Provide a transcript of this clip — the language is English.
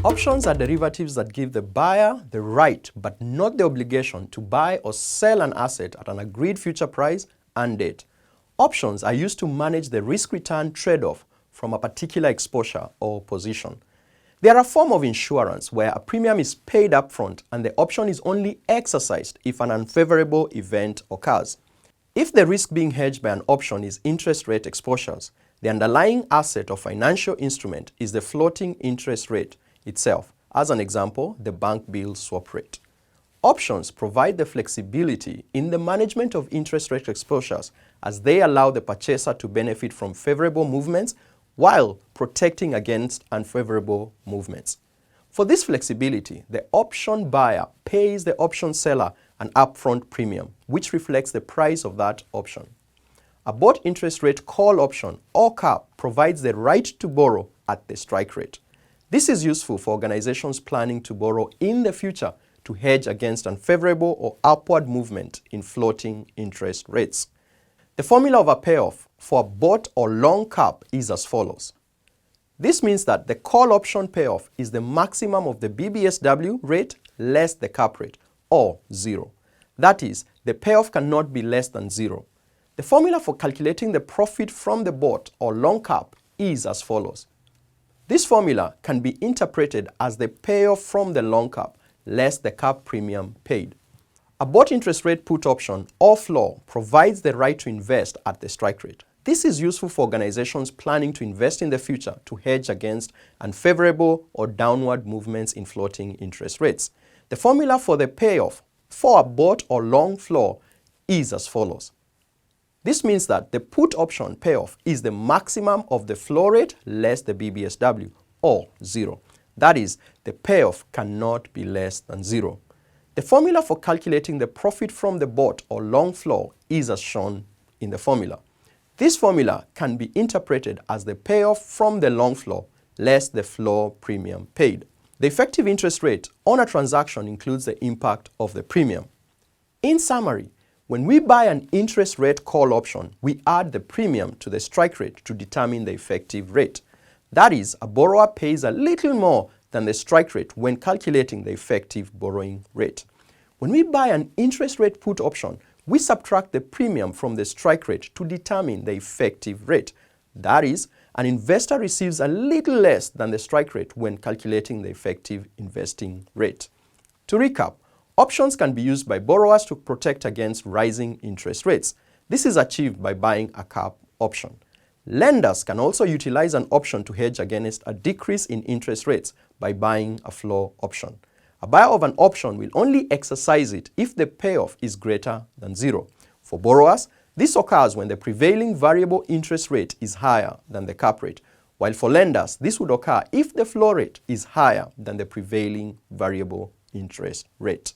Options are derivatives that give the buyer the right but not the obligation to buy or sell an asset at an agreed future price and date. Options are used to manage the risk-return trade-off from a particular exposure or position. They are a form of insurance where a premium is paid upfront and the option is only exercised if an unfavorable event occurs. If the risk being hedged by an option is interest rate exposures, the underlying asset or financial instrument is the floating interest rate itself. As an example, the bank bill swap rate. Options provide the flexibility in the management of interest rate exposures as they allow the purchaser to benefit from favorable movements while protecting against unfavorable movements. For this flexibility, the option buyer pays the option seller an upfront premium, which reflects the price of that option. Abort interest rate call option or CAP provides the right to borrow at the strike rate. This is useful for organizations planning to borrow in the future to hedge against unfavorable or upward movement in floating interest rates. The formula of a payoff for a bought or long CAP is as follows. This means that the call option payoff is the maximum of the BBSW rate less the CAP rate, or 0. That is, the payoff cannot be less than 0. The formula for calculating the profit from the bought or long CAP is as follows. This formula can be interpreted as the payoff from the long CAP less the CAP premium paid. A bought interest rate put option or floor provides the right to invest at the strike rate. This is useful for organizations planning to invest in the future to hedge against unfavorable or downward movements in floating interest rates. The formula for the payoff for a bought or long floor is as follows. This means that the put option payoff is the maximum of the floor rate less the BBSW, or 0. That is, the payoff cannot be less than 0. The formula for calculating the profit from the bought or long floor is as shown in the formula. This formula can be interpreted as the payoff from the long floor less the floor premium paid. The effective interest rate on a transaction includes the impact of the premium. In summary, when we buy an interest rate call option, we add the premium to the strike rate to determine the effective rate. That is, a borrower pays a little more than the strike rate when calculating the effective borrowing rate. When we buy an interest rate put option, we subtract the premium from the strike rate to determine the effective rate. That is, an investor receives a little less than the strike rate when calculating the effective investing rate. To recap, options can be used by borrowers to protect against rising interest rates. This is achieved by buying a CAP option. Lenders can also utilize an option to hedge against a decrease in interest rates by buying a floor option. A buyer of an option will only exercise it if the payoff is greater than 0. For borrowers, this occurs when the prevailing variable interest rate is higher than the CAP rate, while for lenders, this would occur if the floor rate is higher than the prevailing variable interest rate.